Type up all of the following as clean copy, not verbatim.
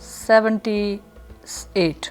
78।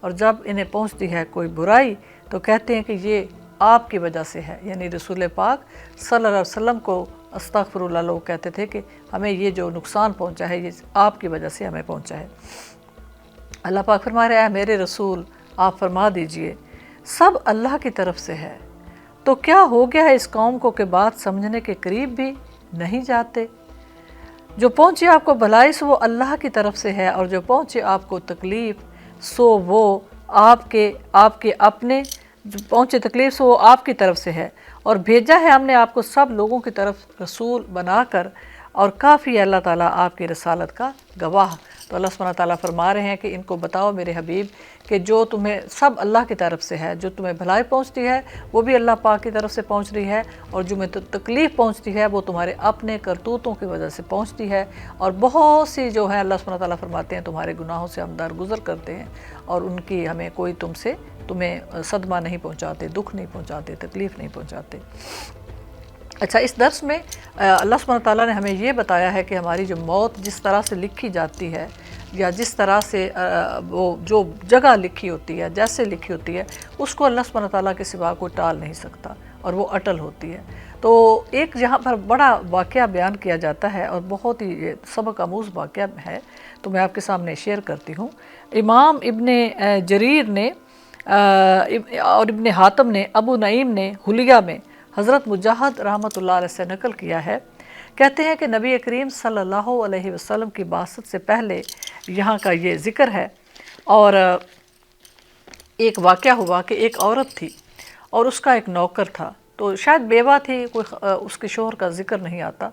اور جب انہیں پہنچتی ہے کوئی برائی تو کہتے ہیں کہ یہ آپ کی وجہ سے ہے، یعنی رسول پاک صلی اللہ علیہ وسلم کو استغفر اللہ لوگ کہتے تھے کہ ہمیں یہ جو نقصان پہنچا ہے یہ آپ کی وجہ سے ہمیں پہنچا ہے۔ اللہ پاک فرما رہے ہیں میرے رسول آپ فرما دیجئے سب اللہ کی طرف سے ہے، تو کیا ہو گیا ہے اس قوم کو کہ بات سمجھنے کے قریب بھی نہیں جاتے؟ جو پہنچے آپ کو بھلائی سو وہ اللہ کی طرف سے ہے، اور جو پہنچے آپ کو تکلیف سو وہ آپ کے اپنے، جو پہنچے تکلیف سو وہ آپ کی طرف سے ہے، اور بھیجا ہے ہم نے آپ کو سب لوگوں کی طرف رسول بنا کر، اور کافی ہے اللہ تعالیٰ آپ کی رسالت کا گواہ۔ تو اللہ سبحانہ تعالیٰ فرما رہے ہیں کہ ان کو بتاؤ میرے حبیب کہ جو تمہیں سب اللہ کی طرف سے ہے، جو تمہیں بھلائی پہنچتی ہے وہ بھی اللہ پاک کی طرف سے پہنچ رہی ہے، اور جو میں تکلیف پہنچتی ہے وہ تمہارے اپنے کرتوتوں کی وجہ سے پہنچتی ہے، اور بہت سی جو ہے اللہ سبحانہ تعالیٰ فرماتے ہیں تمہارے گناہوں سے ہم درگزر کرتے ہیں، اور ان کی ہمیں کوئی تمہیں صدمہ نہیں پہنچاتے، دکھ نہیں پہنچاتے، تکلیف نہیں پہنچاتے۔ اچھا، اس درس میں اللہ سبحانہ تعالیٰ نے ہمیں یہ بتایا ہے کہ ہماری جو موت جس طرح سے لکھی جاتی ہے، یا جس طرح سے وہ جو جگہ لکھی ہوتی ہے، جیسے لکھی ہوتی ہے، اس کو اللہ سبحانہ تعالیٰ کے سوا کوئی ٹال نہیں سکتا، اور وہ اٹل ہوتی ہے۔ تو ایک یہاں پر بڑا واقعہ بیان کیا جاتا ہے، اور بہت ہی سبق آموز واقعہ ہے، تو میں آپ کے سامنے شیئر کرتی ہوں۔ امام ابن جریر نے اور ابن حاتم نے، ابو نعیم نے حلیہ میں حضرت مجاہد رحمۃ اللہ علیہ سے نقل کیا ہے، کہتے ہیں کہ نبی کریم صلی اللہ علیہ وسلم کی بعثت سے پہلے یہاں کا یہ ذکر ہے، اور ایک واقعہ ہوا کہ ایک عورت تھی اور اس کا ایک نوکر تھا، تو شاید بیوہ تھی، کوئی اس کے شوہر کا ذکر نہیں آتا،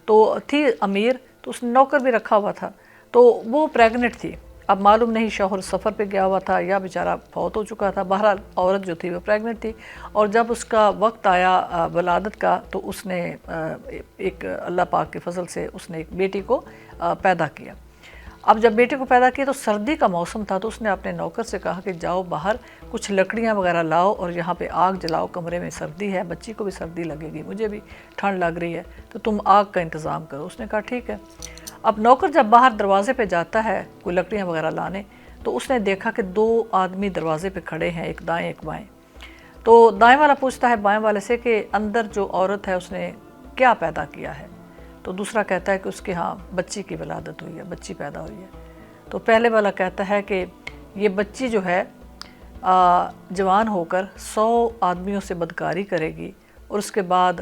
تو تھی امیر، تو اس نے نوکر بھی رکھا ہوا تھا، تو وہ پریگننٹ تھی۔ اب معلوم نہیں شوہر سفر پہ گیا ہوا تھا یا بیچارہ فوت ہو چکا تھا، بہرحال عورت جو تھی وہ پریگننٹ تھی، اور جب اس کا وقت آیا ولادت کا تو اس نے ایک اللہ پاک کے فضل سے اس نے ایک بیٹی کو پیدا کیا۔ اب جب بیٹے کو پیدا کیا تو سردی کا موسم تھا، تو اس نے اپنے نوکر سے کہا کہ جاؤ باہر کچھ لکڑیاں وغیرہ لاؤ اور یہاں پہ آگ جلاؤ، کمرے میں سردی ہے، بچی کو بھی سردی لگے گی، مجھے بھی ٹھنڈ لگ رہی ہے، تو تم آگ کا انتظام کرو۔ اس نے کہا ٹھیک ہے۔ اب نوکر جب باہر دروازے پہ جاتا ہے کوئی لکڑیاں وغیرہ لانے، تو اس نے دیکھا کہ دو آدمی دروازے پہ کھڑے ہیں، ایک دائیں ایک بائیں۔ تو دائیں والا پوچھتا ہے بائیں والے سے کہ اندر جو عورت ہے اس نے کیا پیدا کیا ہے؟ تو دوسرا کہتا ہے کہ اس کے ہاں بچی کی ولادت ہوئی ہے، بچی پیدا ہوئی ہے۔ تو پہلے والا کہتا ہے کہ یہ بچی جو ہے جوان ہو کر 100 آدمیوں سے بدکاری کرے گی، اور اس کے بعد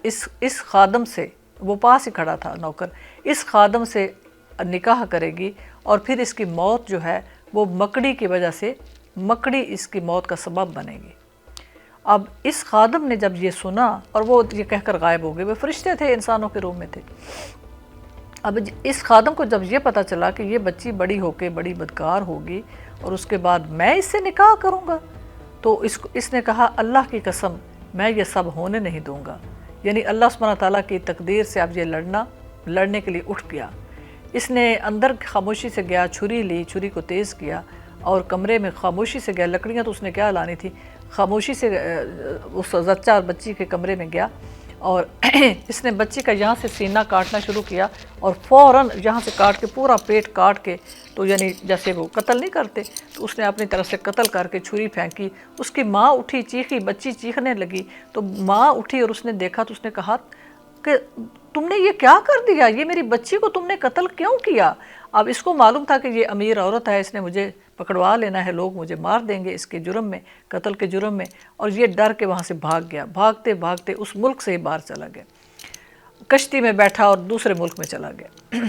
اس خادم سے، وہ پاس ہی کھڑا تھا نوکر، اس خادم سے نکاح کرے گی، اور پھر اس کی موت جو ہے وہ مکڑی کی وجہ سے، مکڑی اس کی موت کا سبب بنے گی۔ اب اس خادم نے جب یہ سنا، اور وہ یہ کہہ کر غائب ہو گئے، وہ فرشتے تھے، انسانوں کے روم میں تھے۔ اب اس خادم کو جب یہ پتہ چلا کہ یہ بچی بڑی ہو کے بڑی بدکار ہوگی اور اس کے بعد میں اس سے نکاح کروں گا، تو اس نے کہا اللہ کی قسم میں یہ سب ہونے نہیں دوں گا، یعنی اللہ سبحانہ تعالیٰ کی تقدیر سے اب یہ لڑنے کے لیے اٹھ گیا۔ اس نے اندر خاموشی سے گیا، چھری لی، چھری کو تیز کیا، اور کمرے میں خاموشی سے گیا، لکڑیاں تو اس نے کیا لانی تھی، خاموشی سے اس زچہ اور بچی کے کمرے میں گیا، اور اس نے بچی کا یہاں سے سینہ کاٹنا شروع کیا، اور فوراً یہاں سے کاٹ کے پورا پیٹ کاٹ کے، تو یعنی جیسے وہ قتل نہیں کرتے، تو اس نے اپنی طرف سے قتل کر کے چھری پھینکی۔ اس کی ماں اٹھی، چیخی، بچی چیخنے لگی، تو ماں اٹھی اور اس نے دیکھا تو اس نے کہا کہ تم نے یہ کیا کر دیا، یہ میری بچی کو تم نے قتل کیوں کیا؟ اب اس کو معلوم تھا کہ یہ امیر عورت ہے، اس نے مجھے پکڑوا لینا ہے، لوگ مجھے مار دیں گے اس کے جرم میں، قتل کے جرم میں، اور یہ ڈر کے وہاں سے بھاگ گیا، بھاگتے بھاگتے اس ملک سے ہی باہر چلا گیا، کشتی میں بیٹھا اور دوسرے ملک میں چلا گیا۔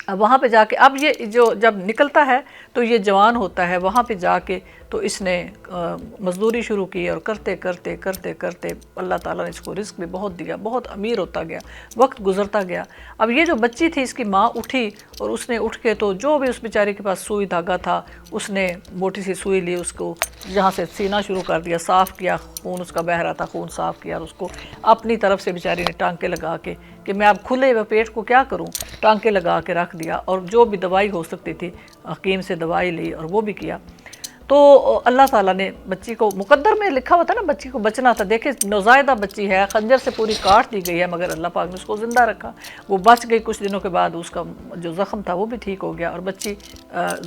اب وہاں پہ جا کے، اب یہ جو جب نکلتا ہے تو یہ جوان ہوتا ہے، وہاں پہ جا کے تو اس نے مزدوری شروع کی، اور کرتے کرتے کرتے کرتے اللہ تعالیٰ نے اس کو رزق بھی بہت دیا، بہت امیر ہوتا گیا، وقت گزرتا گیا۔ اب یہ جو بچی تھی، اس کی ماں اٹھی، اور اس نے اٹھ کے تو جو بھی اس بیچارے کے پاس سوئی دھاگا تھا، اس نے موٹی سی سوئی لی، اس کو یہاں سے سینہ شروع کر دیا، صاف کیا، خون اس کا بہہ رہا تھا، خون صاف کیا، اور اس کو اپنی طرف سے بیچاری نے ٹانکے لگا کے کہ میں اب کھلے ہوئے پیٹ کو کیا کروں، ٹانکے لگا کے رکھ دیا، اور جو بھی دوائی ہو سکتی تھی حکیم سے دوائی لی اور وہ بھی کیا۔ تو اللہ تعالیٰ نے بچی کو، مقدر میں لکھا ہوا تھا نا بچی کو بچنا تھا، دیکھیں نوزائیدہ بچی ہے، خنجر سے پوری کاٹ دی گئی ہے، مگر اللہ پاک نے اس کو زندہ رکھا، وہ بچ گئی۔ کچھ دنوں کے بعد اس کا جو زخم تھا وہ بھی ٹھیک ہو گیا، اور بچی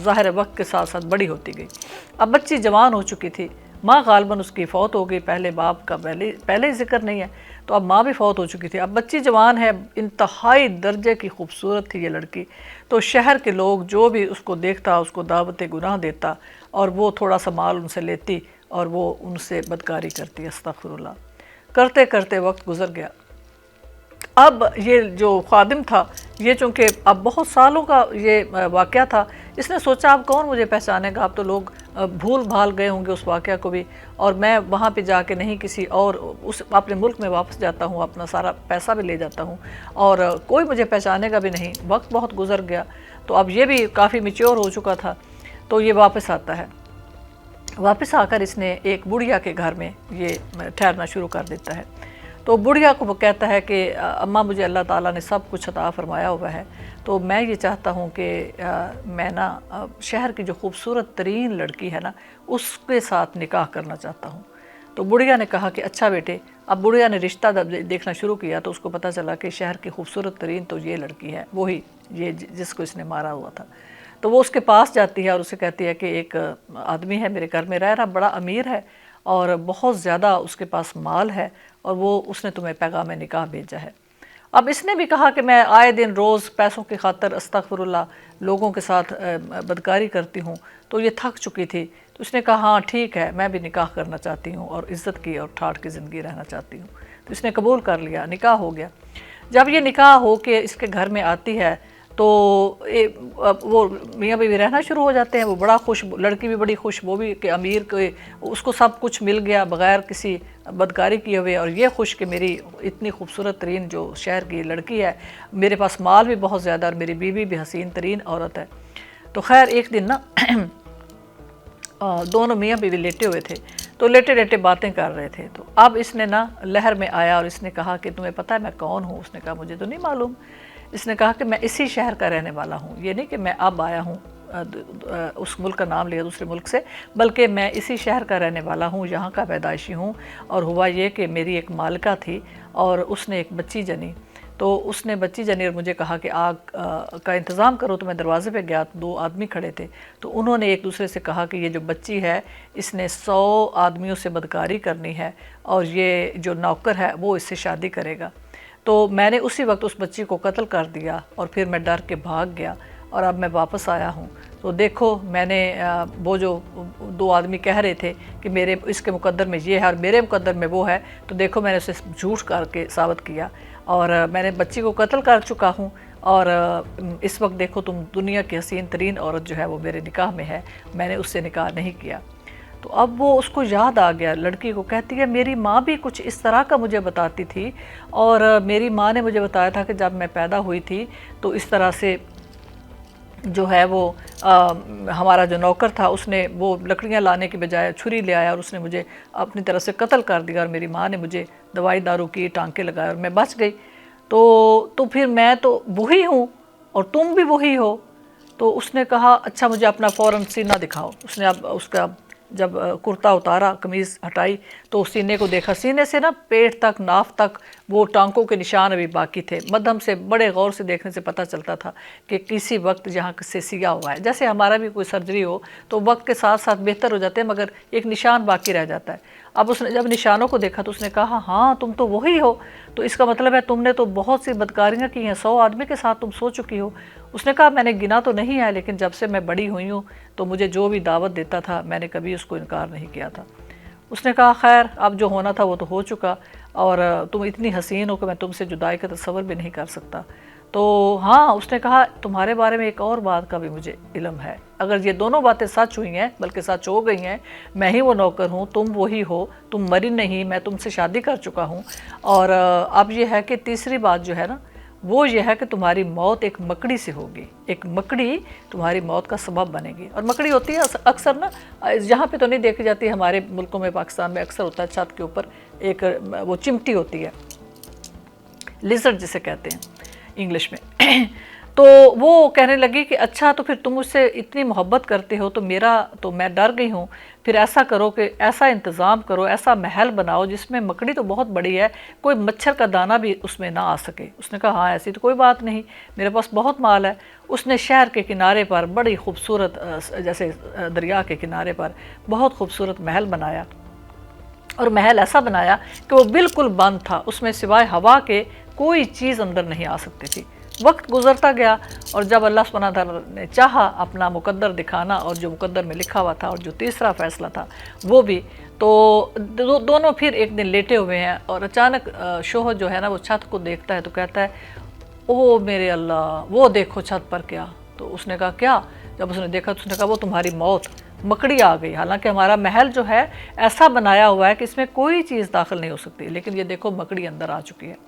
ظاہر وقت کے ساتھ ساتھ بڑی ہوتی گئی۔ اب بچی جوان ہو چکی تھی، ماں غالباً اس کی فوت ہو گئی، پہلے باپ کا پہلے ہی ذکر نہیں ہے، تو اب ماں بھی فوت ہو چکی تھی، اب بچی جوان ہے، انتہائی درجے کی خوبصورت تھی یہ لڑکی۔ تو شہر کے لوگ جو بھی اس کو دیکھتا اس کو دعوت گناہ دیتا، اور وہ تھوڑا سا مال ان سے لیتی اور وہ ان سے بدکاری کرتی، استغفر اللہ۔ کرتے کرتے وقت گزر گیا۔ اب یہ جو خادم تھا، یہ چونکہ اب بہت سالوں کا یہ واقعہ تھا، اس نے سوچا اب کون مجھے پہچانے گا، اب تو لوگ بھول بھال گئے ہوں گے اس واقعہ کو بھی، اور میں وہاں پہ جا کے نہیں کسی اور اپنے ملک میں واپس جاتا ہوں، اپنا سارا پیسہ بھی لے جاتا ہوں، اور کوئی مجھے پہچانے گا بھی نہیں۔ وقت بہت گزر گیا، تو اب یہ بھی کافی میچور ہو چکا تھا، تو یہ واپس آتا ہے۔ واپس آ کر اس نے ایک بڑھیا کے گھر میں یہ ٹھہرنا شروع کر دیتا ہے۔ تو بڑھیا کو وہ کہتا ہے کہ اماں مجھے اللہ تعالیٰ نے سب کچھ عطا فرمایا ہوا ہے، تو میں یہ چاہتا ہوں کہ میں نا شہر کی جو خوبصورت ترین لڑکی ہے نا اس کے ساتھ نکاح کرنا چاہتا ہوں۔ تو بڑھیا نے کہا کہ اچھا بیٹے۔ اب بڑھیا نے رشتہ دیکھنا شروع کیا تو اس کو پتہ چلا کہ شہر کی خوبصورت ترین تو یہ لڑکی ہے، وہی یہ جس کو اس نے مارا ہوا تھا۔ تو وہ اس کے پاس جاتی ہے اور اسے کہتی ہے کہ ایک آدمی ہے میرے گھر میں رہ رہا، بڑا امیر ہے اور بہت زیادہ اس کے پاس مال ہے، اور وہ اس نے تمہیں پیغام نکاح بھیجا ہے۔ اب اس نے بھی کہا کہ میں آئے دن روز پیسوں کی خاطر استغفر اللہ لوگوں کے ساتھ بدکاری کرتی ہوں، تو یہ تھک چکی تھی، تو اس نے کہا ہاں ٹھیک ہے، میں بھی نکاح کرنا چاہتی ہوں اور عزت کی اور ٹھاٹھ کی زندگی رہنا چاہتی ہوں۔ تو اس نے قبول کر لیا، نکاح ہو گیا۔ جب یہ نکاح ہو کے اس کے گھر میں آتی ہے تو وہ میاں بیوی رہنا شروع ہو جاتے ہیں، وہ بڑا خوش، لڑکی بھی بڑی خوش، وہ بھی کہ امیر کے اس کو سب کچھ مل گیا بغیر کسی بدکاری کیے ہوئے، اور یہ خوش کہ میری اتنی خوبصورت ترین جو شہر کی لڑکی ہے، میرے پاس مال بھی بہت زیادہ اور میری بیوی بھی حسین ترین عورت ہے۔ تو خیر ایک دن نا دونوں میاں بیوی لیٹے ہوئے تھے، تو لیٹے لیٹے باتیں کر رہے تھے، تو اب اس نے نا لہر میں آیا اور اس نے کہا کہ تمہیں پتہ ہے میں کون ہوں؟ اس نے کہا مجھے تو نہیں معلوم۔ اس نے کہا کہ میں اسی شہر کا رہنے والا ہوں، یہ نہیں کہ میں اب آیا ہوں اس ملک کا نام لیا دوسرے ملک سے، بلکہ میں اسی شہر کا رہنے والا ہوں، یہاں کا پیدائشی ہوں، اور ہوا یہ کہ میری ایک مالکہ تھی اور اس نے ایک بچی جنی، تو اس نے بچی جنی اور مجھے کہا کہ آگ کا انتظام کرو، تو میں دروازے پہ گیا تو 2 آدمی کھڑے تھے، تو انہوں نے ایک دوسرے سے کہا کہ یہ جو بچی ہے اس نے 100 آدمیوں سے بدکاری کرنی ہے، اور یہ جو نوکر ہے وہ اس سے شادی کرے گا۔ تو میں نے اسی وقت اس بچی کو قتل کر دیا اور پھر میں ڈر کے بھاگ گیا، اور اب میں واپس آیا ہوں۔ تو دیکھو میں نے وہ جو 2 آدمی کہہ رہے تھے کہ میرے اس کے مقدر میں یہ ہے اور میرے مقدر میں وہ ہے، تو دیکھو میں نے اسے جھوٹ کر کے ثابت کیا، اور میں نے بچی کو قتل کر چکا ہوں، اور اس وقت دیکھو تم دنیا کی حسین ترین عورت جو ہے وہ میرے نکاح میں ہے، میں نے اس سے نکاح نہیں کیا۔ تو اب وہ اس کو یاد آ گیا، لڑکی کو کہتی ہے میری ماں بھی کچھ اس طرح کا مجھے بتاتی تھی، اور میری ماں نے مجھے بتایا تھا کہ جب میں پیدا ہوئی تھی تو اس طرح سے جو ہے وہ ہمارا جو نوکر تھا اس نے وہ لکڑیاں لانے کے بجائے چھری لے آیا اور اس نے مجھے اپنی طرف سے قتل کر دیا، اور میری ماں نے مجھے دوائی دارو کی، ٹانکے لگائے اور میں بچ گئی، تو پھر میں تو وہی ہوں اور تم بھی وہی ہو۔ تو اس نے کہا اچھا مجھے اپنا فوراً سینہ دکھاؤ۔ اس نے اب اس کا جب کرتا اتارا، قمیض ہٹائی، تو سینے کو دیکھا، سینے سے نا پیٹ تک، ناف تک وہ ٹانکوں کے نشان ابھی باقی تھے۔ مدھم سے بڑے غور سے دیکھنے سے پتہ چلتا تھا کہ کسی وقت جہاں سے سیا ہوا ہے، جیسے ہمارا بھی کوئی سرجری ہو تو وقت کے ساتھ ساتھ بہتر ہو جاتے ہیں مگر ایک نشان باقی رہ جاتا ہے۔ اب اس نے جب نشانوں کو دیکھا تو اس نے کہا ہاں تم تو وہی ہو، تو اس کا مطلب ہے تم نے تو بہت سی بدکاریاں کی ہیں، 100 آدمی کے ساتھ تم سو چکی ہو۔ اس نے کہا میں نے گنا تو نہیں ہے، لیکن جب سے میں بڑی ہوئی ہوں تو مجھے جو بھی دعوت دیتا تھا میں نے کبھی اس کو انکار نہیں کیا تھا۔ اس نے کہا خیر اب جو ہونا تھا وہ تو ہو چکا، اور تم اتنی حسین ہو کہ میں تم سے جدائی کا تصور بھی نہیں کر سکتا۔ تو ہاں اس نے کہا تمہارے بارے میں ایک اور بات کا بھی مجھے علم ہے، اگر یہ دونوں باتیں سچ ہوئی ہیں، بلکہ سچ ہو گئی ہیں، میں ہی وہ نوکر ہوں، تم وہی ہو، تم مری نہیں، میں تم سے شادی کر چکا ہوں، اور اب یہ ہے کہ تیسری بات جو ہے نا وہ یہ ہے کہ تمہاری موت ایک مکڑی سے ہوگی، ایک مکڑی تمہاری موت کا سبب بنے گی۔ اور مکڑی ہوتی ہے اکثر نا یہاں پہ تو نہیں دیکھی جاتی، ہمارے ملکوں میں پاکستان میں اکثر ہوتا ہے چھت کے اوپر ایک وہ چمٹی ہوتی ہے، لیزرڈ جسے کہتے ہیں انگلش میں۔ تو وہ کہنے لگی کہ اچھا تو پھر تم مجھ سے اتنی محبت کرتے ہو تو میں ڈر گئی ہوں، پھر ایسا کرو کہ ایسا انتظام کرو، ایسا محل بناؤ جس میں مکڑی تو بہت بڑی ہے، کوئی مچھر کا دانہ بھی اس میں نہ آ سکے۔ اس نے کہا ہاں ایسی تو کوئی بات نہیں، میرے پاس بہت مال ہے۔ اس نے شہر کے کنارے پر بڑی خوبصورت، جیسے دریا کے کنارے پر بہت خوبصورت محل بنایا، اور محل ایسا بنایا کہ وہ بالکل بند تھا، اس میں سوائے ہوا کے کوئی چیز اندر نہیں آ سکتی تھی۔ وقت گزرتا گیا، اور جب اللہ سبحانہ تعالیٰ نے چاہا اپنا مقدر دکھانا، اور جو مقدر میں لکھا ہوا تھا اور جو تیسرا فیصلہ تھا وہ بھی، تو دونوں پھر ایک دن لیٹے ہوئے ہیں، اور اچانک شوہر جو ہے نا وہ چھت کو دیکھتا ہے تو کہتا ہے او میرے اللہ، وہ دیکھو چھت پر کیا۔ تو اس نے کہا کیا؟ جب اس نے دیکھا تو اس نے کہا وہ تمہاری موت، مکڑی آ گئی۔ حالانکہ ہمارا محل جو ہے ایسا بنایا ہوا ہے کہ اس میں کوئی چیز داخل نہیں ہو سکتی، لیکن یہ دیکھو مکڑی اندر آ چکی ہے۔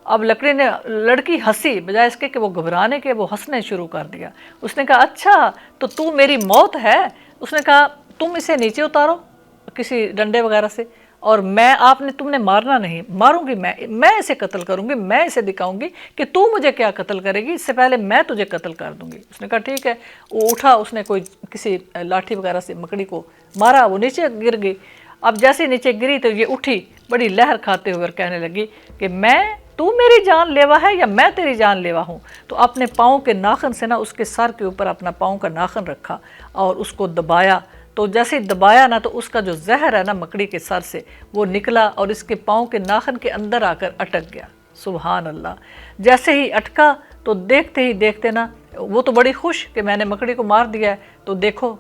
اب لڑکی ہنسی، بجائے اس کے کہ وہ گھبرانے کے، وہ ہنسنے شروع کر دیا۔ اس نے کہا اچھا تو میری موت ہے؟ اس نے کہا تم اسے نیچے اتارو کسی ڈنڈے وغیرہ سے، اور تم نے مارنا نہیں، ماروں گی میں اسے قتل کروں گی، میں اسے دکھاؤں گی کہ تو مجھے کیا قتل کرے گی، اس سے پہلے میں تجھے قتل کر دوں گی۔ اس نے کہا ٹھیک ہے۔ وہ اٹھا، اس نے کسی لاٹھی وغیرہ سے مکڑی کو مارا، وہ نیچے گر گئی۔ اب جیسے نیچے گری تو یہ اٹھی بڑی لہر کھاتے ہوئے اور کہنے لگی کہ تو میری جان لیوا ہے یا میں تیری جان لیوا ہوں؟ تو اپنے پاؤں کے ناخن سے نا اس کے سر کے اوپر اپنا پاؤں کا ناخن رکھا اور اس کو دبایا، تو جیسے دبایا نا تو اس کا جو زہر ہے نا مکڑی کے سر سے وہ نکلا اور اس کے پاؤں کے ناخن کے اندر آ کر اٹک گیا۔ سبحان اللہ۔ جیسے ہی اٹکا تو دیکھتے ہی دیکھتے نا وہ تو بڑی خوش کہ میں نے مکڑی کو مار دیا ہے، تو دیکھو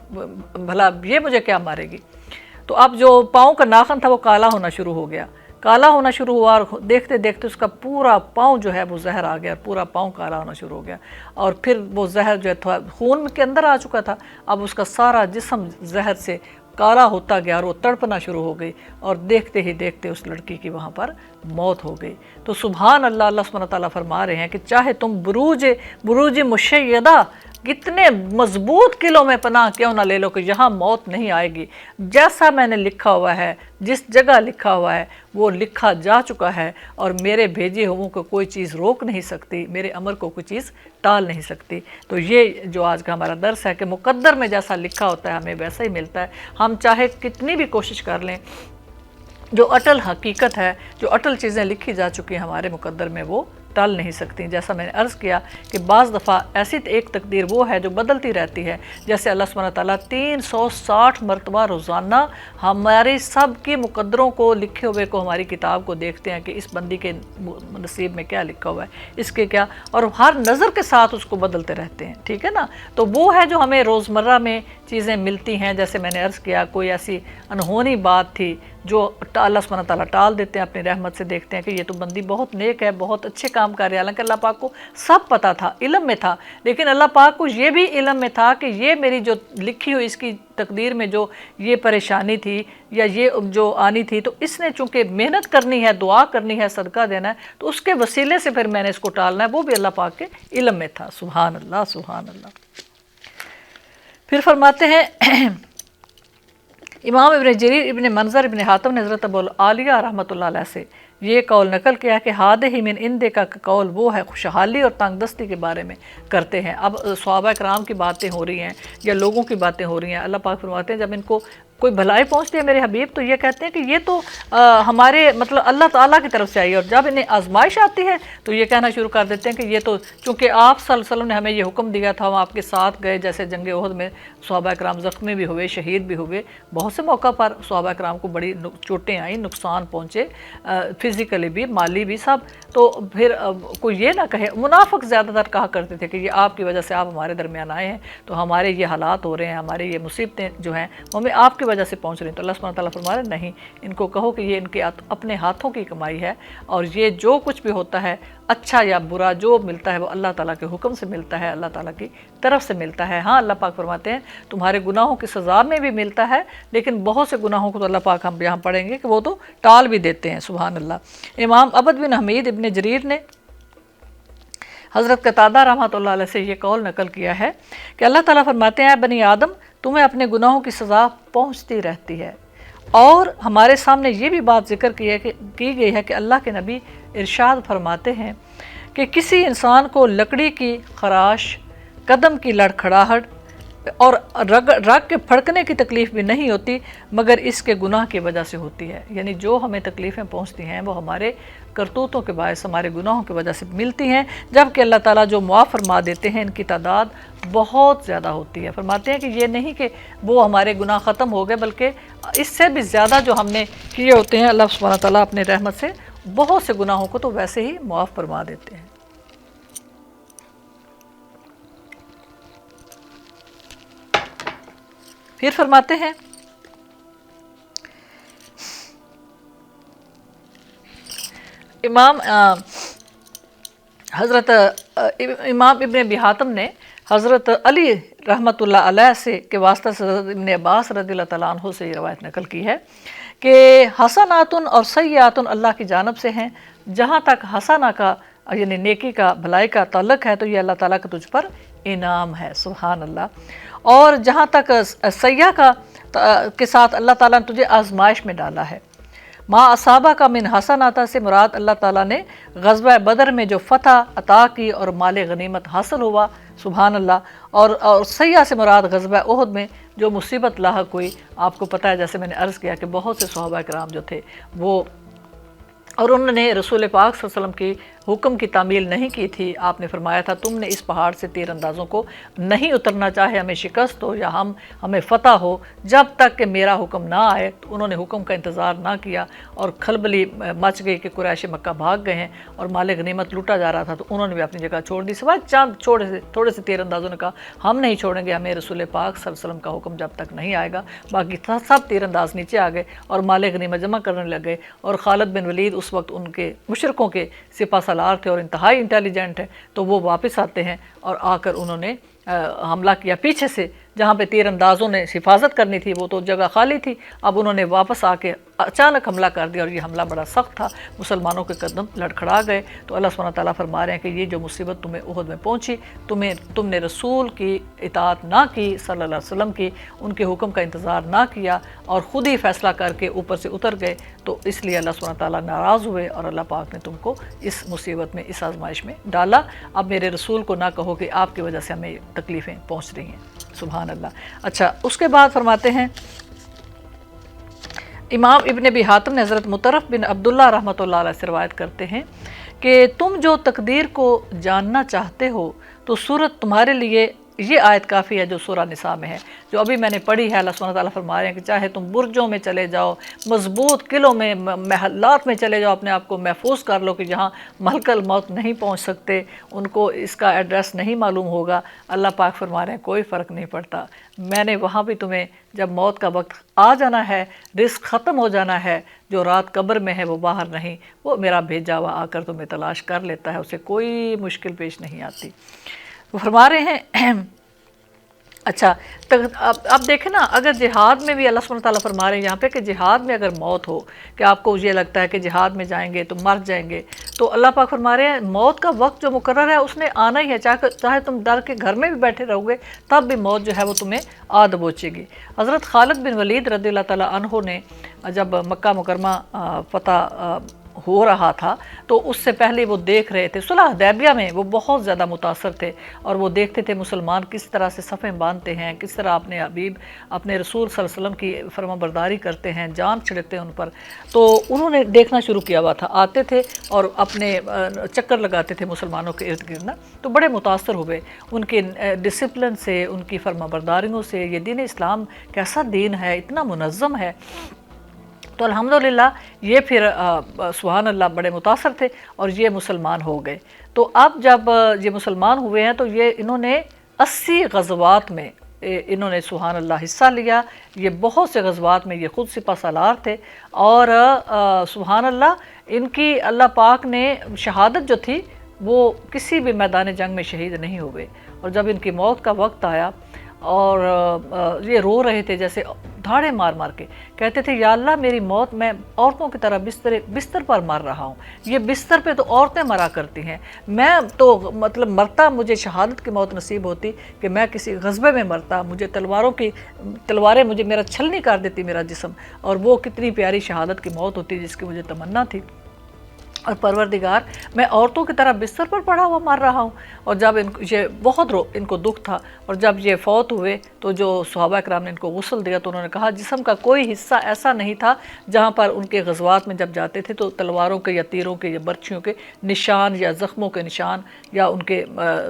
بھلا یہ مجھے کیا مارے گی۔ تو اب جو پاؤں کا ناخن تھا وہ کالا ہونا شروع ہو گیا، کالا ہونا شروع ہوا، اور دیکھتے دیکھتے اس کا پورا پاؤں جو ہے وہ زہر آ گیا، پورا پاؤں کالا ہونا شروع ہو گیا، اور پھر وہ زہر جو ہے خون کے اندر آ چکا تھا، اب اس کا سارا جسم زہر سے کالا ہوتا گیا اور وہ تڑپنا شروع ہو گئی، اور دیکھتے ہی دیکھتے اس لڑکی کی وہاں پر موت ہو گئی۔ تو سبحان اللہ، اللہ سبحانہ تعالیٰ فرما رہے ہیں کہ چاہے تم بروج مشیدہ کتنے مضبوط قلعوں میں پناہ کیوں نہ لے لو کہ یہاں موت نہیں آئے گی، جیسا میں نے لکھا ہوا ہے، جس جگہ لکھا ہوا ہے وہ لکھا جا چکا ہے، اور میرے بھیجے ہوں کو کوئی چیز روک نہیں سکتی، میرے امر کو کوئی چیز ٹال نہیں سکتی۔ تو یہ جو آج کا ہمارا درس ہے کہ مقدر میں جیسا لکھا ہوتا ہے ہمیں ویسا ہی ملتا ہے، ہم چاہے کتنی بھی کوشش کر لیں، جو اٹل حقیقت ہے، جو اٹل چیزیں لکھی جا چکی ہیں ہمارے مقدر میں وہ ٹل نہیں سکتی۔ جیسا میں نے عرض کیا کہ بعض دفعہ ایسی ایک تقدیر وہ ہے جو بدلتی رہتی ہے، جیسے اللہ سبحانہ تعالیٰ 360 مرتبہ روزانہ ہماری سب کی مقدروں کو لکھے ہوئے کو ہماری کتاب کو دیکھتے ہیں کہ اس بندی کے نصیب میں کیا لکھا ہوا ہے، اس کے کیا، اور ہر نظر کے ساتھ اس کو بدلتے رہتے ہیں، ٹھیک ہے نا۔ تو وہ ہے جو ہمیں روزمرہ میں چیزیں ملتی ہیں، جیسے میں نے عرض کیا کوئی ایسی انہونی بات تھی جو اللہ سبحانہ تعالیٰ ٹال دیتے ہیں، اپنی رحمت سے دیکھتے ہیں کہ یہ تو بندی بہت نیک ہے، بہت اچھے کام کر رہی ہے، حالانکہ اللہ پاک کو سب پتہ تھا، علم میں تھا، لیکن اللہ پاک کو یہ بھی علم میں تھا کہ یہ میری جو لکھی ہوئی اس کی تقدیر میں جو یہ پریشانی تھی یا یہ جو آنی تھی، تو اس نے چونکہ محنت کرنی ہے، دعا کرنی ہے، صدقہ دینا ہے، تو اس کے وسیلے سے پھر میں نے اس کو ٹالنا ہے، وہ بھی اللہ پاک کے علم میں تھا۔ سبحان اللہ، سبحان اللہ۔ پھر فرماتے ہیں امام ابن جریر ابن منظر ابن حاتم نے حضرت ابو العالیہ رحمۃ اللہ علیہ سے یہ قول نقل کیا کہ ہادہ ہی من اندے کا قول وہ ہے خوشحالی اور تنگ دستی کے بارے میں کرتے ہیں۔ اب صحابہ کرام کی باتیں ہو رہی ہیں یا لوگوں کی باتیں ہو رہی ہیں، اللہ پاک فرماتے ہیں جب ان کو کوئی بھلائی پہنچتی ہے میرے حبیب تو یہ کہتے ہیں کہ یہ تو ہمارے مطلب اللہ تعالیٰ کی طرف سے آئی، اور جب انہیں آزمائش آتی ہے تو یہ کہنا شروع کر دیتے ہیں کہ یہ تو چونکہ آپ صلی اللہ علیہ وسلم نے ہمیں یہ حکم دیا تھا، ہم آپ کے ساتھ گئے، جیسے جنگ احد میں صحابہ کرام زخمی بھی ہوئے، شہید بھی ہوئے، بہت سے موقع پر صحابہ کرام کو بڑی چوٹیں آئیں، نقصان پہنچے، فزیکلی بھی مالی بھی سب۔ تو پھر کوئی یہ نہ کہے، منافق زیادہ تر کہا کرتے تھے کہ یہ آپ کی وجہ سے آپ ہمارے درمیان آئے ہیں تو ہمارے یہ حالات ہو رہے ہیں، ہمارے یہ مصیبتیں جو ہیں وہ ہمیں آپ کی وجہ سے پہنچ رہی ہیں۔ تو اللہ سبحانہ تعالیٰ فرما رہے نہیں، ان کو کہو کہ یہ ان کے اپنے ہاتھوں کی کمائی ہے، اور یہ جو کچھ بھی ہوتا ہے اچھا یا برا جو ملتا ہے وہ اللہ تعالیٰ کے حکم سے ملتا ہے، اللہ تعالیٰ کی طرف سے ملتا ہے۔ ہاں اللہ پاک فرماتے ہیں تمہارے گناہوں کی سزا میں بھی ملتا ہے، لیکن بہت سے گناہوں کو تو اللہ پاک ہم یہاں پڑھیں گے کہ وہ تو ٹال بھی دیتے ہیں۔ سبحان اللہ۔ امام عبد بن حمید ابن جریر نے حضرت قتادہ رحمۃ اللہ علیہ سے یہ قول نقل کیا ہے کہ اللہ تعالیٰ فرماتے ہیں بنی آدم تمہیں اپنے گناہوں کی سزا پہنچتی رہتی ہے، اور ہمارے سامنے یہ بھی بات ذکر کی گئی ہے کہ اللہ کے نبی ارشاد فرماتے ہیں کہ کسی انسان کو لکڑی کی خراش، قدم کی لڑکھڑاہٹ اور رگ کے پھڑکنے کی تکلیف بھی نہیں ہوتی مگر اس کے گناہ کی وجہ سے ہوتی ہے۔ یعنی جو ہمیں تکلیفیں پہنچتی ہیں وہ ہمارے کرتوتوں کے باعث، ہمارے گناہوں کی وجہ سے ملتی ہیں، جبکہ اللہ تعالیٰ جو معاف فرما دیتے ہیں ان کی تعداد بہت زیادہ ہوتی ہے۔ فرماتے ہیں کہ یہ نہیں کہ وہ ہمارے گناہ ختم ہو گئے، بلکہ اس سے بھی زیادہ جو ہم نے کیے ہوتے ہیں اللہ سبحانہ تعالیٰ اپنے رحمت سے بہت سے گناہوں کو تو ویسے ہی معاف فرما دیتے ہیں۔ پھر فرماتے ہیں حضرت امام ابن ابی حاتم نے حضرت علی رحمۃ اللہ علیہ سے کے واسطہ سے حضرت ابن عباس رضی اللہ تعالیٰ عنہ سے یہ روایت نقل کی ہے کہ حسنات اور سیئات اللہ کی جانب سے ہیں، جہاں تک حسنہ کا یعنی نیکی کا، بھلائی کا تعلق ہے تو یہ اللہ تعالیٰ کا تجھ پر انعام ہے، سبحان اللہ، اور جہاں تک سیاح کے ساتھ اللہ تعالیٰ نے تجھے آزمائش میں ڈالا ہے۔ ما اصابہ کا من حسناتا سے مراد اللہ تعالیٰ نے غزوہ بدر میں جو فتح عطا کی اور مال غنیمت حاصل ہوا، سبحان اللہ، اور سیاح سے مراد غزوہ احد میں جو مصیبت لاحق ہوئی۔ آپ کو پتہ ہے جیسے میں نے عرض کیا کہ بہت سے صحابہ کرام جو تھے وہ، اور انہوں نے رسول پاک صلی اللہ علیہ وسلم کی حکم کی تعمیل نہیں کی تھی۔ آپ نے فرمایا تھا تم نے اس پہاڑ سے تیر اندازوں کو نہیں اترنا، چاہے ہمیں شکست ہو یا ہمیں فتح ہو، جب تک کہ میرا حکم نہ آئے۔ تو انہوں نے حکم کا انتظار نہ کیا اور کھلبلی مچ گئی کہ قریش مکہ بھاگ گئے ہیں اور مال غنیمت لوٹا جا رہا تھا، تو انہوں نے بھی اپنی جگہ چھوڑ دی، سوائے چند تھوڑے سے تیر اندازوں نے کہا ہم نہیں چھوڑیں گے، ہمیں رسول پاک صلی اللہ علیہ وسلم کا حکم جب تک نہیں آئے گا۔ باقی سب تیر انداز نیچے آ گئے اور مال غنیمت جمع کرنے لگے، اور خالد بن ولید اس وقت ان کے مشرکوں کے سپہ سالار تھے اور انتہائی انٹیلیجنٹ ہے، تو وہ واپس آتے ہیں اور آ کر انہوں نے حملہ کیا پیچھے سے، جہاں پہ تیر اندازوں نے حفاظت کرنی تھی وہ تو جگہ خالی تھی، اب انہوں نے واپس آ کے اچانک حملہ کر دیا اور یہ حملہ بڑا سخت تھا، مسلمانوں کے قدم لڑکھڑا گئے۔ تو اللہ سبحانہ تعالیٰ فرما رہے ہیں کہ یہ جو مصیبت تمہیں احد میں پہنچی، تم نے رسول کی اطاعت نہ کی، صلی اللہ علیہ وسلم کی، ان کے حکم کا انتظار نہ کیا اور خود ہی فیصلہ کر کے اوپر سے اتر گئے، تو اس لیے اللہ سبحانہ تعالیٰ ناراض ہوئے اور اللہ پاک نے تم کو اس مصیبت میں، اس آزمائش میں ڈالا۔ اب میرے رسول کو نہ کہو کہ آپ کی وجہ سے ہمیں تکلیفیں پہنچ رہی ہیں، سبحان اللہ۔ اچھا، اس کے بعد فرماتے ہیں امام ابن ابی حاتم نے حضرت مطرف بن عبداللہ رحمۃ اللہ علیہ سے روایت کرتے ہیں کہ تم جو تقدیر کو جاننا چاہتے ہو تو سورت تمہارے لیے یہ آیت کافی ہے جو سورہ نساء میں ہے، جو ابھی میں نے پڑھی ہے۔ اللہ سبحانہ تعالیٰ فرما رہے ہیں کہ چاہے تم برجوں میں چلے جاؤ، مضبوط قلعوں میں، محلات میں چلے جاؤ، اپنے آپ کو محفوظ کر لو کہ جہاں ملک الموت نہیں پہنچ سکتے، ان کو اس کا ایڈریس نہیں معلوم ہوگا، اللہ پاک فرما رہے ہیں کوئی فرق نہیں پڑتا، میں نے وہاں بھی تمہیں جب موت کا وقت آ جانا ہے، رزق ختم ہو جانا ہے، جو رات قبر میں ہے وہ باہر نہیں، وہ میرا بھیجا ہوا آ کر تمہیں تلاش کر لیتا ہے، اسے کوئی مشکل پیش نہیں آتی۔ وہ فرما رہے ہیں اچھا، اب دیکھیں نا، اگر جہاد میں بھی اللہ سبحانہ تعالیٰ فرما رہے ہیں یہاں پہ کہ جہاد میں اگر موت ہو، کہ آپ کو یہ لگتا ہے کہ جہاد میں جائیں گے تو مر جائیں گے، تو اللہ پاک فرما رہے ہیں موت کا وقت جو مقرر ہے اس نے آنا ہی ہے، چاہے تم ڈر کے گھر میں بھی بیٹھے رہو گے تب بھی موت جو ہے وہ تمہیں آ دبوچے گی۔ حضرت خالد بن ولید رضی اللہ تعالیٰ عنہ نے جب مکہ مکرمہ فتح ہو رہا تھا تو اس سے پہلے وہ دیکھ رہے تھے، صلح حدیبیہ میں وہ بہت زیادہ متاثر تھے اور وہ دیکھتے تھے مسلمان کس طرح سے صفیں باندھتے ہیں، کس طرح اپنے حبیب اپنے رسول صلی اللہ علیہ وسلم کی فرما برداری کرتے ہیں، جان چھڑکتے ہیں ان پر، تو انہوں نے دیکھنا شروع کیا ہوا تھا، آتے تھے اور اپنے چکر لگاتے تھے مسلمانوں کے ارد گرد، تو بڑے متاثر ہوئے ان کے ڈسپلن سے، ان کی فرما برداریوں سے، یہ دین اسلام کیسا دین ہے، اتنا منظم ہے۔ تو الحمدللہ یہ پھر سبحان اللہ بڑے متاثر تھے اور یہ مسلمان ہو گئے۔ تو اب جب یہ مسلمان ہوئے ہیں تو انہوں نے 80 غزوات میں انہوں نے سبحان اللہ حصہ لیا، یہ بہت سے غزوات میں یہ خود سپہ سالار تھے، اور سبحان اللہ ان کی اللہ پاک نے شہادت جو تھی وہ کسی بھی میدان جنگ میں شہید نہیں ہوئے، اور جب ان کی موت کا وقت آیا اور یہ رو رہے تھے، جیسے دھاڑے مار مار کے کہتے تھے یا اللہ میری موت میں عورتوں کی طرح بستر پر مر رہا ہوں، یہ بستر پہ تو عورتیں مرا کرتی ہیں، میں تو مطلب مرتا، مجھے شہادت کی موت نصیب ہوتی کہ میں کسی غزبے میں مرتا، مجھے تلواریں مجھے میرا چھلنی کر دیتی میرا جسم، اور وہ کتنی پیاری شہادت کی موت ہوتی جس کی مجھے تمنا تھی۔ اور پروردگار میں عورتوں کی طرح بستر پر پڑا ہوا مر رہا ہوں. اور جب یہ بہت ان کو دکھ تھا، اور جب یہ فوت ہوئے تو جو صحابہ کرام نے ان کو غسل دیا تو انہوں نے کہا جسم کا کوئی حصہ ایسا نہیں تھا جہاں پر ان کے غزوات میں جب جاتے تھے تو تلواروں کے یا تیروں کے یا برچھیوں کے نشان یا زخموں کے نشان یا ان کے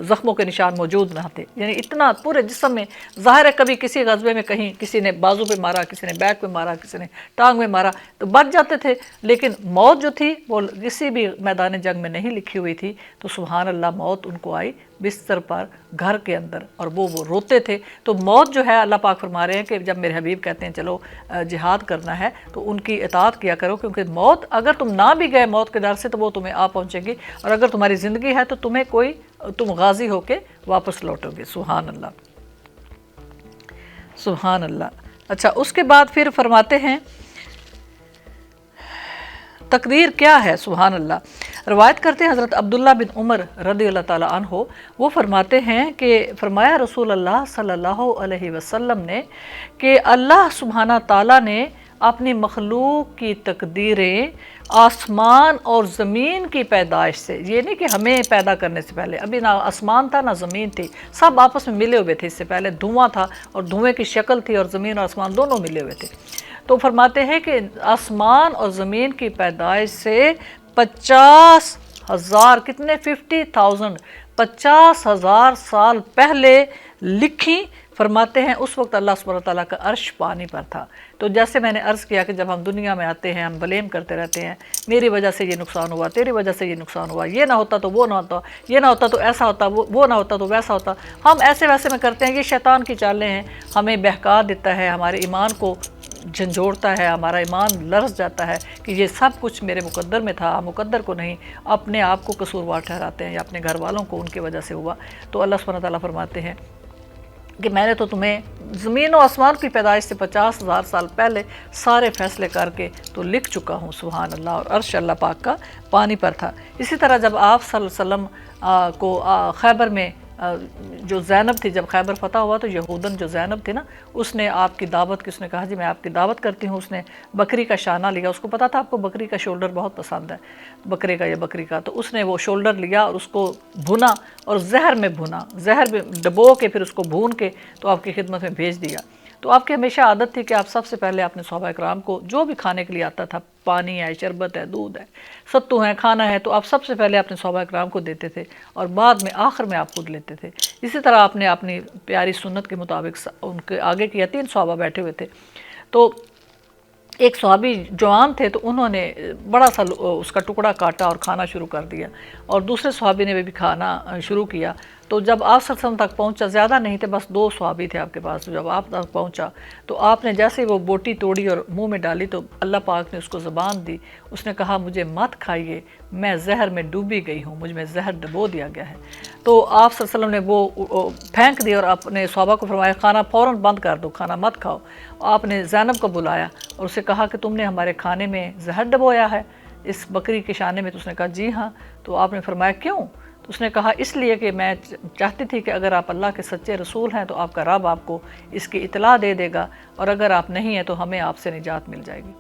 زخموں کے نشان موجود نہ تھے. یعنی اتنا پورے جسم میں، ظاہر ہے کبھی کسی غزوے میں کہیں کسی نے بازو پہ مارا، کسی نے بیک پہ مارا، کسی نے ٹانگ میں مارا تو بچ جاتے تھے، لیکن موت جو تھی وہ کسی بھی میدان جنگ میں نہیں لکھی ہوئی تھی. تو سبحان اللہ موت ان کو آئی بستر پر گھر کے اندر، اور وہ روتے تھے. تو موت جو ہے اللہ پاک فرما رہے ہیں کہ جب میرے حبیب کہتے ہیں چلو جہاد کرنا ہے تو ان کی اطاعت کیا کرو، کیونکہ موت اگر تم نہ بھی گئے موت کے ڈر سے تو وہ تمہیں آ پہنچے گی، اور اگر تمہاری زندگی ہے تو تم غازی ہو کے واپس لوٹو گے. سبحان اللہ، سبحان اللہ. اچھا، اس کے بعد پھر فرماتے ہیں تقدیر کیا ہے. سبحان اللہ. روایت کرتے ہیں حضرت عبداللہ بن عمر رضی اللہ تعالیٰ عنہ، وہ فرماتے ہیں کہ فرمایا رسول اللہ صلی اللہ علیہ وسلم نے کہ اللہ سبحانہ تعالیٰ نے اپنی مخلوق کی تقدیریں آسمان اور زمین کی پیدائش سے، یہ نہیں کہ ہمیں پیدا کرنے سے پہلے، ابھی نہ آسمان تھا نہ زمین تھی، سب آپس میں ملے ہوئے تھے. اس سے پہلے دھواں تھا اور دھوئیں کی شکل تھی اور زمین اور آسمان دونوں ملے ہوئے تھے. تو فرماتے ہیں کہ آسمان اور زمین کی پیدائش سے 50,000 کتنے 50,000 50,000 سال پہلے لکھی. فرماتے ہیں اس وقت اللہ سبحانہ تعالیٰ کا عرش پانی پر تھا. تو جیسے میں نے عرض کیا کہ جب ہم دنیا میں آتے ہیں ہم بلیم کرتے رہتے ہیں، میری وجہ سے یہ نقصان ہوا، تیری وجہ سے یہ نقصان ہوا، یہ نہ ہوتا تو وہ نہ ہوتا، یہ نہ ہوتا تو ایسا ہوتا، وہ نہ ہوتا تو ویسا ہوتا. ہم ایسے ویسے میں کرتے ہیں. یہ شیطان کی چالیں ہیں، ہمیں بہکا دیتا ہے، ہمارے ایمان کو جھنجھوڑتا ہے، ہمارا ایمان لرز جاتا ہے کہ یہ سب کچھ میرے مقدر میں تھا، مقدر کو نہیں. اپنے آپ کو قصوروار ٹھہراتے ہیں یا اپنے گھر والوں کو ان کی وجہ سے ہوا. تو اللہ سبحانہ تعالیٰ فرماتے ہیں کہ میں نے تو تمہیں زمین و آسمان کی پیدائش سے 50,000 سال پہلے سارے فیصلے کر کے تو لکھ چکا ہوں. سبحان اللہ. اور عرش اللہ پاک کا پانی پر تھا. اسی طرح جب آپ صلی اللہ علیہ وسلم کو خیبر میں جو زینب تھی، جب خیبر فتح ہوا تو یہودن جو زینب تھی نا، اس نے آپ کی دعوت کی، اس نے کہا جی میں آپ کی دعوت کرتی ہوں. اس نے بکری کا شانہ لیا، اس کو پتا تھا آپ کو بکری کا شولڈر بہت پسند ہے، بکرے کا یا بکری کا. تو اس نے وہ شولڈر لیا اور اس کو بھنا اور زہر میں بھنا، زہر میں ڈبو کے پھر اس کو بھون کے تو آپ کی خدمت میں بھیج دیا. تو آپ کی ہمیشہ عادت تھی کہ آپ سب سے پہلے اپنے صحابہ کرام کو جو بھی کھانے کے لیے آتا تھا، پانی ہے، شربت ہے، دودھ ہے، ستو ہے، کھانا ہے، تو آپ سب سے پہلے اپنے صحابہ کرام کو دیتے تھے اور بعد میں آخر میں آپ خود لیتے تھے. اسی طرح آپ نے اپنی پیاری سنت کے مطابق ان کے آگے کیا. 3 صحابہ بیٹھے ہوئے تھے، تو ایک صحابی جوان تھے تو انہوں نے بڑا سا اس کا ٹکڑا کاٹا اور کھانا شروع کر دیا، اور دوسرے صحابی نے بھی کھانا شروع کیا. تو جب آپ صلی اللہ علیہ وسلم تک پہنچا، زیادہ نہیں تھے، بس 2 صحابی تھے آپ کے پاس. جب آپ تک پہنچا تو آپ نے جیسے وہ بوٹی توڑی اور منہ میں ڈالی تو اللہ پاک نے اس کو زبان دی. اس نے کہا مجھے مت کھائیے، میں زہر میں ڈوبی گئی ہوں، مجھ میں زہر ڈبو دیا گیا ہے. تو آپ صلی اللہ علیہ وسلم نے وہ پھینک دی اور اپنے صحابہ کو فرمایا کھانا فوراً بند کر دو، کھانا مت کھاؤ. آپ نے زینب کو بلایا اور اسے کہا کہ تم نے ہمارے کھانے میں زہر ڈبویا ہے اس بکری کے شانے میں. تو اس نے کہا جی ہاں. تو آپ نے فرمایا کیوں؟ تو اس نے کہا اس لیے کہ میں چاہتی تھی کہ اگر آپ اللہ کے سچے رسول ہیں تو آپ کا رب آپ کو اس کی اطلاع دے دے گا، اور اگر آپ نہیں ہیں تو ہمیں آپ سے نجات مل جائے گی.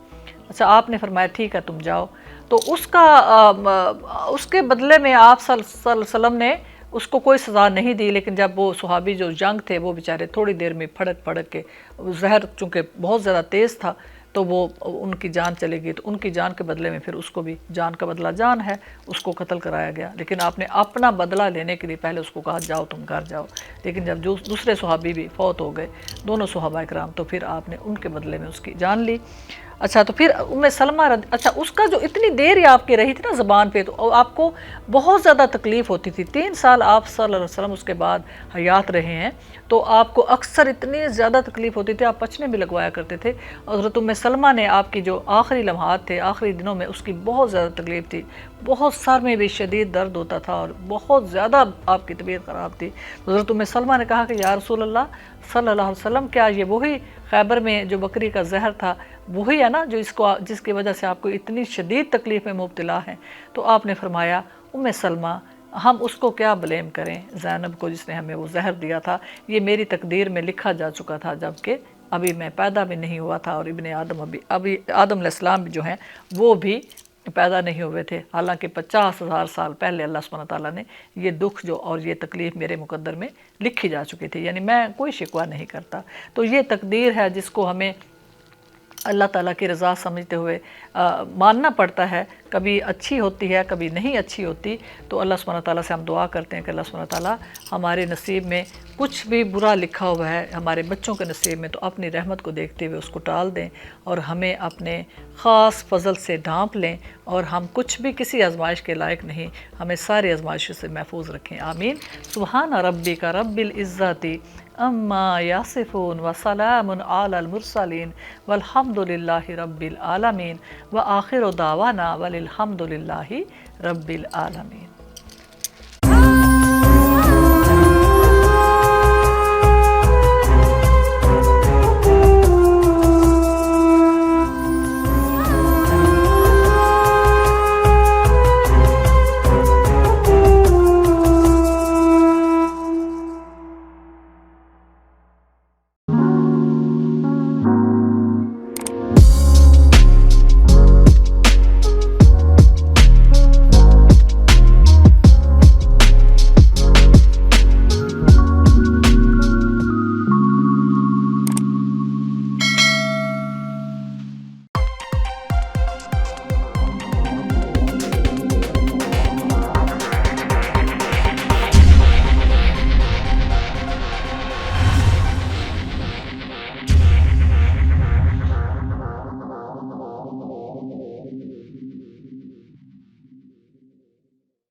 اچھا، آپ نے فرمایا ٹھیک ہے تم جاؤ. تو اس کے بدلے میں آپ صلی اللہ علیہ وسلم نے اس کو کوئی سزا نہیں دی. لیکن جب وہ صحابی جو جنگ تھے وہ بیچارے تھوڑی دیر میں پھڑک کے، زہر چونکہ بہت زیادہ تیز تھا تو وہ ان کی جان چلے گی. تو ان کی جان کے بدلے میں پھر اس کو بھی جان کا بدلہ جان ہے، اس کو قتل کرایا گیا. لیکن آپ نے اپنا بدلہ لینے کے لیے پہلے اس کو کہا جاؤ تم گھر جاؤ. لیکن جب جو دوسرے صحابی بھی فوت ہو گئے، دونوں صحابہ کرام، تو پھر آپ نے ان کے بدلے میں اس کی جان لی. اچھا، تو پھر سلمہ اچھا اس کا جو اتنی دیر آپ کی رہی تھی نا زبان پہ، تو آپ کو بہت زیادہ تکلیف ہوتی تھی. 3 سال آپ صلی اللہ علیہ وسلم اس کے بعد حیات رہے ہیں، تو آپ کو اکثر اتنی زیادہ تکلیف ہوتی تھی، آپ پچنے بھی لگوایا کرتے تھے. حضرت سلمہ نے آپ کی جو آخری لمحات تھے، آخری دنوں میں اس کی بہت زیادہ تکلیف تھی، بہت سر میں بھی شدید درد ہوتا تھا اور بہت زیادہ آپ کی طبیعت خراب تھی. حضرت سلمہ نے کہا کہ یا رسول اللہ صلی اللہ علیہ وسلم، کیا یہ وہی خیبر میں جو بکری کا زہر تھا وہی ہے نا جس کی وجہ سے آپ کو اتنی شدید تکلیف میں مبتلا ہیں؟ تو آپ نے فرمایا سلمہ، ہم اس کو کیا بلیم کریں، زینب کو جس نے ہمیں وہ زہر دیا تھا. یہ میری تقدیر میں لکھا جا چکا تھا جبکہ ابھی میں پیدا بھی نہیں ہوا تھا، اور ابن آدم ابھی آدم علیہ السلام جو ہیں وہ بھی پیدا نہیں ہوئے تھے، حالانکہ 50,000 سال پہلے اللہ سبحانہ تعالیٰ نے یہ دکھ جو اور یہ تکلیف میرے مقدر میں لکھی جا چکی تھی، یعنی میں کوئی شکوہ نہیں کرتا۔ تو یہ تقدیر ہے جس کو ہمیں اللہ تعالیٰ کی رضا سمجھتے ہوئے ماننا پڑتا ہے۔ کبھی اچھی ہوتی ہے، کبھی نہیں اچھی ہوتی، تو اللہ سبحانہ تعالیٰ سے ہم دعا کرتے ہیں کہ اللہ سبحانہ تعالیٰ ہمارے نصیب میں کچھ بھی برا لکھا ہوا ہے ہمارے بچوں کے نصیب میں، تو اپنی رحمت کو دیکھتے ہوئے اس کو ٹال دیں اور ہمیں اپنے خاص فضل سے ڈھانپ لیں، اور ہم کچھ بھی کسی آزمائش کے لائق نہیں، ہمیں سارے آزمائشوں سے محفوظ رکھیں، آمین۔ سبحان ربک رب العزت اما یصفون وسلام علی المرسلین والحمد للہ رب العالمین وآخر دعوانا والحمد للہ رب العالمین۔